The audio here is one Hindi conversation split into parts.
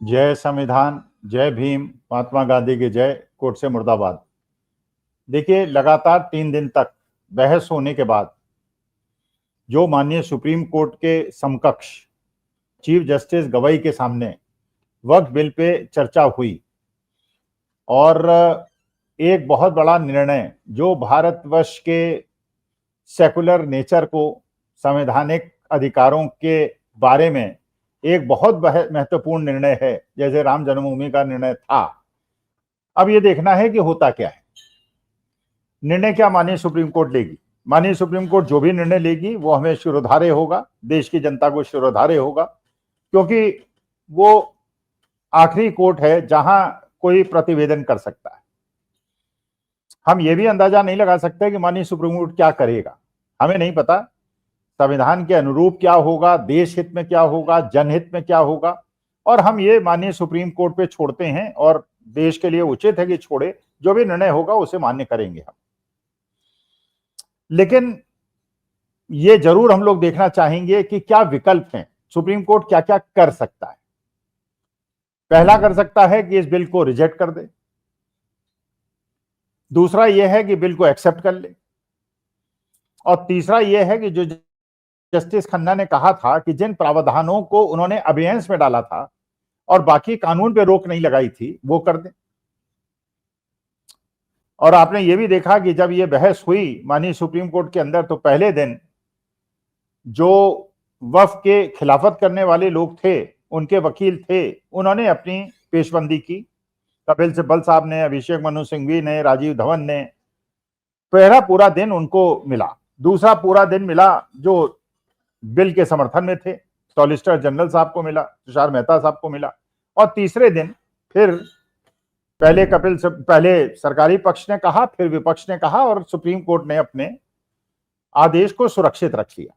जय संविधान, जय भीम, महात्मा गांधी की जय, कोर्ट से मुर्दाबाद। देखिए, लगातार 3 दिन तक बहस होने के बाद जो माननीय सुप्रीम कोर्ट के समकक्ष चीफ जस्टिस गवाई के सामने वक्फ बिल पे चर्चा हुई और एक बहुत बड़ा निर्णय जो भारतवर्ष के सेकुलर नेचर को, संवैधानिक अधिकारों के बारे में एक बहुत महत्वपूर्ण निर्णय है, जैसे राम जन्मभूमि का निर्णय था। अब ये देखना है कि होता क्या है, निर्णय क्या माननीय सुप्रीम कोर्ट लेगी। माननीय सुप्रीम कोर्ट जो भी निर्णय लेगी वो हमें शिरोधार्य होगा, देश की जनता को शिरोधार्य होगा, क्योंकि वो आखिरी कोर्ट है जहां कोई प्रतिवेदन कर सकता है। हम ये भी अंदाजा नहीं लगा सकते कि माननीय सुप्रीम कोर्ट क्या करेगा, हमें नहीं पता। संविधान के अनुरूप क्या होगा, देश हित में क्या होगा, जनहित में क्या होगा, और हम ये माननीय सुप्रीम कोर्ट पे छोड़ते हैं और देश के लिए उचित है कि छोड़े, जो भी निर्णय होगा उसे मान्य करेंगे हम। लेकिन ये जरूर हम लोग देखना चाहेंगे कि क्या विकल्प हैं, सुप्रीम कोर्ट क्या क्या कर सकता है। पहला कर सकता है कि इस बिल को रिजेक्ट कर दे, दूसरा यह है कि बिल को एक्सेप्ट कर ले, और तीसरा यह है कि जो जस्टिस खन्ना ने कहा था कि जिन प्रावधानों को उन्होंने अबेयंस में डाला था और बाकी कानून पे रोक नहीं लगाई थी वो कर दें। और आपने ये भी देखा कि जब ये बहस हुई माननीय सुप्रीम कोर्ट के अंदर, तो पहले दिन जो वक्फ के खिलाफत करने वाले लोग थे, उनके वकील थे, उन्होंने अपनी पेशबंदी की। कपिल सिब्बल साहब ने, अभिषेक मनु सिंघवी ने, राजीव धवन ने, पहला पूरा दिन उनको मिला। दूसरा पूरा दिन मिला जो बिल के समर्थन में थे, सॉलिसिटर जनरल साहब को मिला, तुषार मेहता साहब को मिला। और तीसरे दिन फिर पहले सरकारी पक्ष ने कहा, फिर विपक्ष ने कहा, और सुप्रीम कोर्ट ने अपने आदेश को सुरक्षित रख लिया।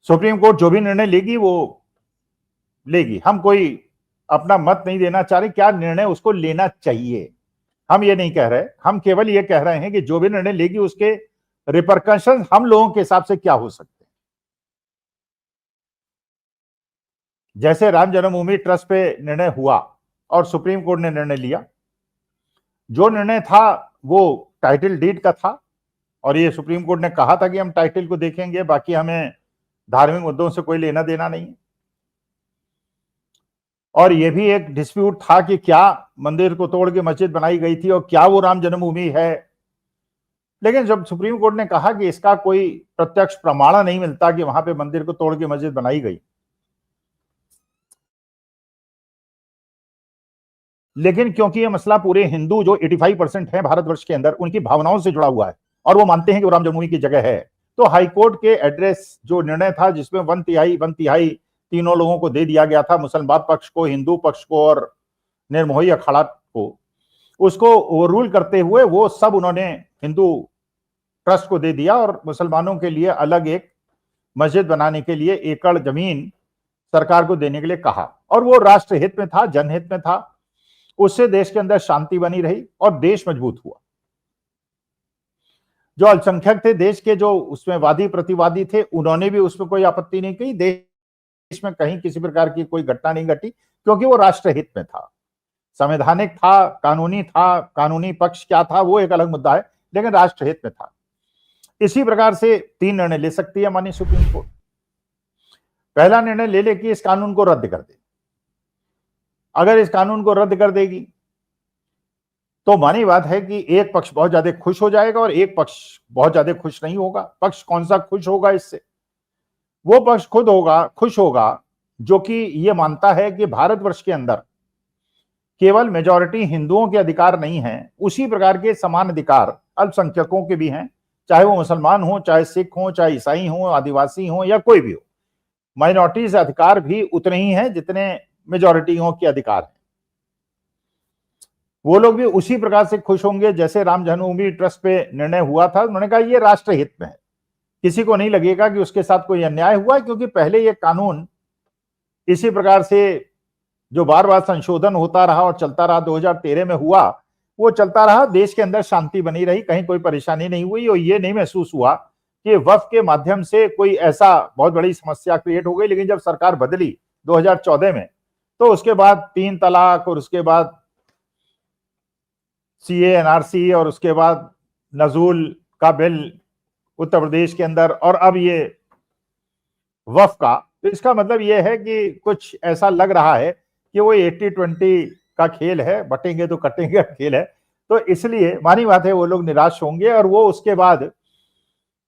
सुप्रीम कोर्ट जो भी निर्णय लेगी वो लेगी, हम कोई अपना मत नहीं देना चाह रहे क्या निर्णय उसको लेना चाहिए, हम ये नहीं कह रहे। हम केवल ये कह रहे हैं कि जो भी निर्णय लेगी उसके रिपरकशन हम लोगों के हिसाब से क्या हो सकते हैं। जैसे राम जन्मभूमि ट्रस्ट पे निर्णय हुआ और सुप्रीम कोर्ट ने निर्णय लिया, जो निर्णय था वो टाइटल डीड का था, और ये सुप्रीम कोर्ट ने कहा था कि हम टाइटल को देखेंगे, बाकी हमें धार्मिक मुद्दों से कोई लेना देना नहीं है। और ये भी एक डिस्प्यूट था कि क्या मंदिर को तोड़ के मस्जिद बनाई गई थी और क्या वो राम जन्मभूमि है। लेकिन जब सुप्रीम कोर्ट ने कहा कि इसका कोई प्रत्यक्ष प्रमाण नहीं मिलता कि वहां पे मंदिर को तोड़ के मस्जिद बनाई गई, लेकिन क्योंकि ये मसला पूरे हिंदू जो 85% है भारतवर्ष के अंदर, उनकी भावनाओं से जुड़ा हुआ है और वो मानते हैं कि वो राम जन्मभूमि की जगह है, तो हाईकोर्ट के एड्रेस जो निर्णय था जिसमें 1/3 तीनों लोगों को दे दिया गया था, मुसलमान पक्ष को, हिंदू पक्ष को और निर्मोही अखाड़ा को, उसको ओवररूल करते हुए वो सब उन्होंने हिंदू ट्रस्ट को दे दिया और मुसलमानों के लिए अलग एक मस्जिद बनाने के लिए एकड़ जमीन सरकार को देने के लिए कहा। और वो राष्ट्रहित में था, जनहित में था, उससे देश के अंदर शांति बनी रही और देश मजबूत हुआ। जो अल्पसंख्यक थे देश के, जो उसमें वादी प्रतिवादी थे, उन्होंने भी उसमें कोई आपत्ति नहीं की। देश में कहीं किसी प्रकार की कोई घटना नहीं घटी, क्योंकि वो राष्ट्रहित में था, संवैधानिक था, कानूनी पक्ष क्या था वो एक अलग मुद्दा है, लेकिन राष्ट्रहित में था। इसी प्रकार से 3 निर्णय ले सकती है माननीय सुप्रीम कोर्ट। पहला निर्णय ले ले कि इस कानून को रद्द कर दे। अगर इस कानून को रद्द कर देगी तो मानी बात है कि एक पक्ष बहुत ज्यादा खुश हो जाएगा और एक पक्ष बहुत ज्यादा खुश नहीं होगा। पक्ष कौन सा खुश होगा इससे? वो पक्ष खुश होगा जो कि ये मानता है कि भारतवर्ष के अंदर केवल मेजॉरिटी हिंदुओं के अधिकार नहीं है, उसी प्रकार के समान अधिकार अल्पसंख्यकों के भी हैं, चाहे वो मुसलमान हो, चाहे सिख हो, चाहे ईसाई हो, आदिवासी हो या कोई भी हो। माइनॉरिटीज अधिकार भी उतने ही हैं जितने मेजॉरिटियों के अधिकार हैं। वो लोग भी उसी प्रकार से खुश होंगे जैसे राम जन्मभूमि ट्रस्ट पे निर्णय हुआ था। उन्होंने कहा ये राष्ट्रहित में है, किसी को नहीं लगेगा कि उसके साथ कोई अन्याय हुआ है, क्योंकि पहले ये कानून इसी प्रकार से जो बार बार संशोधन होता रहा और चलता रहा, 2013 में हुआ, वो चलता रहा, देश के अंदर शांति बनी रही, कहीं कोई परेशानी नहीं हुई और ये नहीं महसूस हुआ कि वक्फ के माध्यम से कोई ऐसा बहुत बड़ी समस्या क्रिएट हो गई। लेकिन जब सरकार बदली 2014 में, तो उसके बाद 3 तलाक और उसके बाद सीए एनआरसी और उसके बाद नजूल का बिल उत्तर प्रदेश के अंदर और अब ये वफ का, तो इसका मतलब ये है कि कुछ ऐसा लग रहा है कि वो 80-20 का खेल है, बटेंगे तो कटेंगे का खेल है। तो इसलिए मानी बात है वो लोग निराश होंगे और वो उसके बाद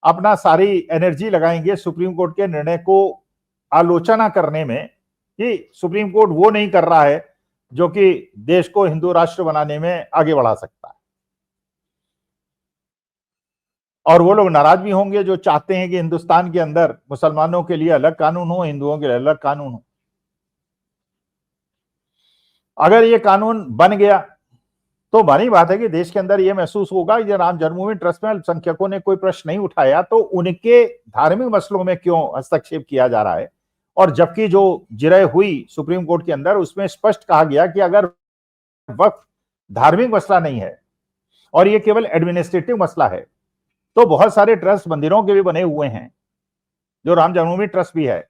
अपना सारी एनर्जी लगाएंगे सुप्रीम कोर्ट के निर्णय को आलोचना करने में कि सुप्रीम कोर्ट वो नहीं कर रहा है जो कि देश को हिंदू राष्ट्र बनाने में आगे बढ़ा सकता है। और वो लोग नाराज भी होंगे जो चाहते हैं कि हिंदुस्तान के अंदर मुसलमानों के लिए अलग कानून हो, हिंदुओं के लिए अलग कानून हो। अगर ये कानून बन गया तो बड़ी बात है कि देश के अंदर यह महसूस होगा कि राम जन्मभूमि ट्रस्ट में अल्पसंख्यकों ने कोई प्रश्न नहीं उठाया तो उनके धार्मिक मसलों में क्यों हस्तक्षेप किया जा रहा है। और जबकि जो जिरह हुई सुप्रीम कोर्ट के अंदर उसमें स्पष्ट कहा गया कि अगर वक्फ धार्मिक मसला नहीं है और ये केवल एडमिनिस्ट्रेटिव मसला है तो बहुत सारे ट्रस्ट मंदिरों के भी बने हुए हैं, जो राम जन्मभूमि ट्रस्ट भी है,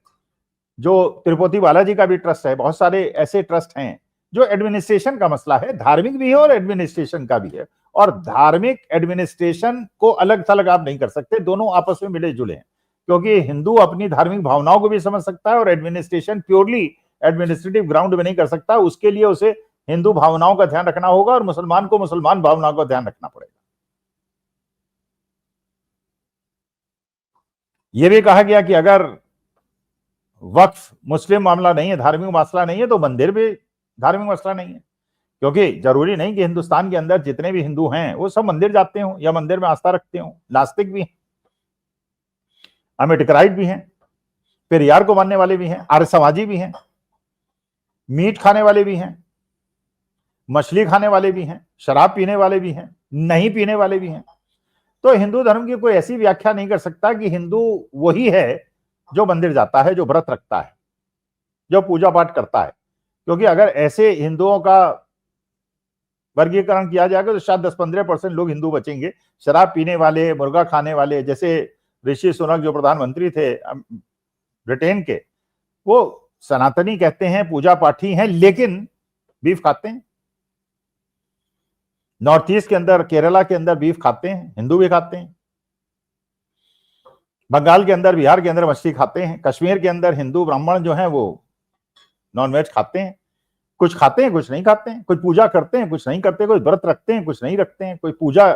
जो तिरुपति बालाजी का भी ट्रस्ट है, बहुत सारे ऐसे ट्रस्ट हैं जो एडमिनिस्ट्रेशन का मसला है, धार्मिक भी है और एडमिनिस्ट्रेशन का भी है। और धार्मिक एडमिनिस्ट्रेशन को अलग थलग आप नहीं कर सकते, दोनों आपस में मिले जुले हैं, क्योंकि हिंदू अपनी धार्मिक भावनाओं को भी समझ सकता है और एडमिनिस्ट्रेशन प्योरली एडमिनिस्ट्रेटिव ग्राउंड में नहीं कर सकता। उसके लिए उसे हिंदू भावनाओं का ध्यान रखना होगा और मुसलमान को मुसलमान भावनाओं का ध्यान रखना पड़ेगा। यह भी कहा गया कि अगर वक्फ मुस्लिम मामला नहीं है, धार्मिक मसला नहीं है, तो मंदिर भी धार्मिक मसला नहीं है, क्योंकि जरूरी नहीं कि हिंदुस्तान के अंदर जितने भी हिंदू हैं वो सब मंदिर जाते हो या मंदिर में आस्था रखते हो। नास्तिक भी हैं, अमेटिकराइट भी हैं, पेरियार को मानने वाले भी हैं, आर्य समाजी भी हैं, मीट खाने वाले भी हैं, मछली खाने वाले भी हैं, शराब पीने वाले भी हैं, नहीं पीने वाले भी हैं। तो हिंदू धर्म की कोई ऐसी व्याख्या नहीं कर सकता कि हिंदू वही है जो मंदिर जाता है, जो व्रत रखता है, जो पूजा पाठ करता है, क्योंकि अगर ऐसे हिंदुओं का वर्गीकरण किया जाएगा तो शायद 10-15% लोग हिंदू बचेंगे। शराब पीने वाले, मुर्गा खाने वाले, जैसे ऋषि सुनक जो प्रधानमंत्री थे ब्रिटेन के, वो सनातनी कहते हैं, पूजा पाठी हैं, लेकिन बीफ खाते हैं। नॉर्थ ईस्ट के अंदर, केरला के अंदर बीफ खाते हैं, हिंदू भी खाते हैं। बंगाल के अंदर, बिहार के अंदर मछली खाते हैं। कश्मीर के अंदर हिंदू ब्राह्मण जो हैं वो नॉनवेज खाते हैं, कुछ खाते हैं कुछ नहीं खाते हैं, कुछ पूजा करते हैं कुछ नहीं करते, कोई व्रत रखते हैं कुछ नहीं रखते हैं, कोई पूजा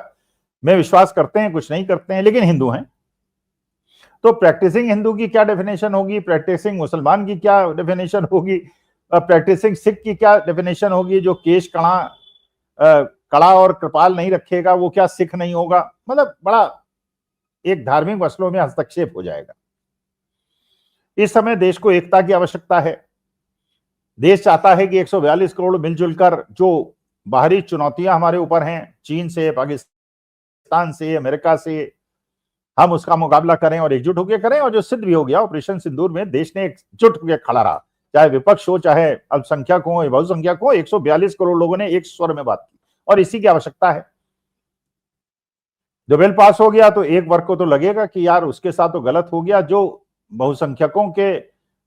में विश्वास करते हैं कुछ नहीं करते हैं, लेकिन हिंदू हैं। तो प्रैक्टिसिंग हिंदू की क्या डेफिनेशन होगी, प्रैक्टिसिंग मुसलमान की क्या डेफिनेशन होगी, प्रैक्टिसिंग सिख की क्या डेफिनेशन होगी, जो केश कड़ा और कृपाल नहीं रखेगा वो क्या सिख नहीं होगा। मतलब बड़ा एक धार्मिक मसलों में हस्तक्षेप हो जाएगा। इस समय देश को एकता की आवश्यकता है। देश चाहता है कि 142 करोड़ मिलजुल कर जो बाहरी चुनौतियां हमारे ऊपर हैं, चीन से, पाकिस्तान से, अमेरिका से, हम उसका मुकाबला करें और एकजुट होकर करें। और जो सिद्ध भी हो गया ऑपरेशन सिंदूर में, देश ने एकजुट होकर खड़ा रहा, चाहे विपक्ष हो, चाहे अल्पसंख्यक हो या बहुसंख्यक हो। 142 करोड़ लोगों ने एक स्वर में बात की और इसी की आवश्यकता है। जो बिल पास हो गया तो एक वर्ग को तो लगेगा कि यार उसके साथ तो गलत हो गया, जो बहुसंख्यकों के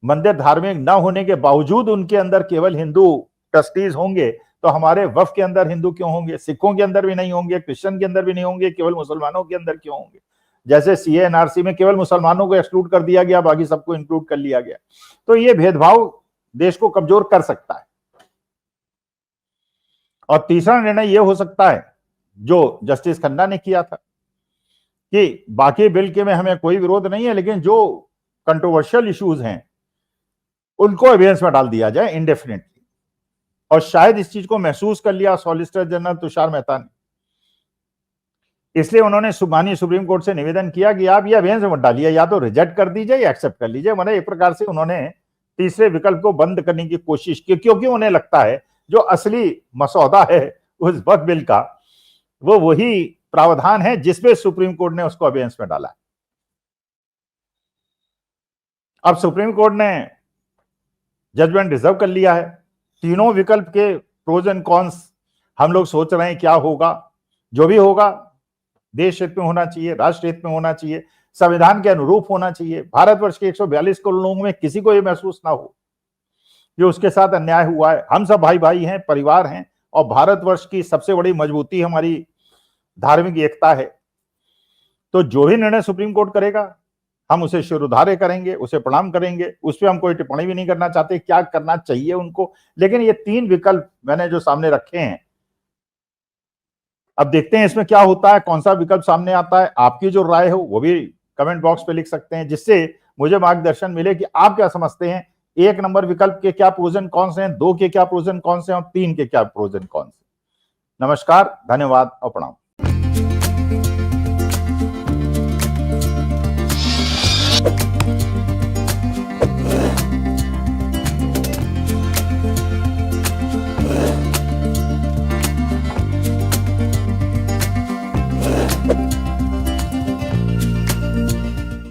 मंदिर धार्मिक न होने के बावजूद उनके अंदर केवल हिंदू ट्रस्टीज होंगे, तो हमारे वक्फ के अंदर हिंदू क्यों होंगे, सिखों के अंदर भी नहीं होंगे, क्रिश्चियन के अंदर भी नहीं होंगे, केवल मुसलमानों के अंदर क्यों होंगे। जैसे सीए एनआरसी में केवल मुसलमानों को एक्सक्लूड कर दिया गया, बाकी सबको इंक्लूड कर लिया गया। तो ये भेदभाव देश को कमजोर कर सकता है। और तीसरा निर्णय यह हो सकता है जो जस्टिस खन्ना ने किया था कि बाकी बिल के में हमें कोई विरोध नहीं है, लेकिन जो कंट्रोवर्शियल इश्यूज हैं उनको एविडेंस में डाल दिया जाए इंडेफिनेटली। और शायद इस चीज को महसूस कर लिया सॉलिसिटर जनरल तुषार मेहता ने, इसलिए उन्होंने माननीय सुप्रीम कोर्ट से निवेदन किया कि आप ये एविडेंस मत डालिए, या तो रिजेक्ट कर दीजिए या एक्सेप्ट कर लीजिए। मतलब एक प्रकार से उन्होंने तीसरे विकल्प को बंद करने की कोशिश की, क्योंकि उन्हें लगता है जो असली मसौदा है उस वक्फ बिल का वो वही प्रावधान है जिसमें सुप्रीम कोर्ट ने उसको एविडेंस में डाला। अब सुप्रीम कोर्ट ने जजमेंट रिजर्व कर लिया है। तीनों विकल्प के प्रोज एंड कॉन्स हम लोग सोच रहे हैं क्या होगा। जो भी होगा देश हित में होना चाहिए, राष्ट्र हित में होना चाहिए, संविधान के अनुरूप होना चाहिए। भारतवर्ष के 142 करोड़ लोगों में किसी को यह महसूस ना हो कि उसके साथ अन्याय हुआ है। हम सब भाई भाई हैं, परिवार हैं, और भारतवर्ष की सबसे बड़ी मजबूती हमारी धार्मिक एकता है। तो जो भी निर्णय सुप्रीम कोर्ट करेगा हम उसे शिरोधार्य करेंगे, उसे प्रणाम करेंगे। उस पर हम कोई टिप्पणी भी नहीं करना चाहते क्या करना चाहिए उनको, लेकिन ये 3 विकल्प मैंने जो सामने रखे हैं, अब देखते हैं इसमें क्या होता है, कौन सा विकल्प सामने आता है। आपकी जो राय हो वो भी कमेंट बॉक्स पे लिख सकते हैं, जिससे मुझे मार्गदर्शन मिले कि आप क्या समझते हैं। 1 नंबर विकल्प के क्या प्रोज एंड कॉन्स हैं, 2 के क्या प्रोज एंड कॉन्स हैं, और 3 के क्या प्रोज एंड कॉन्स हैं। नमस्कार, धन्यवाद और प्रणाम।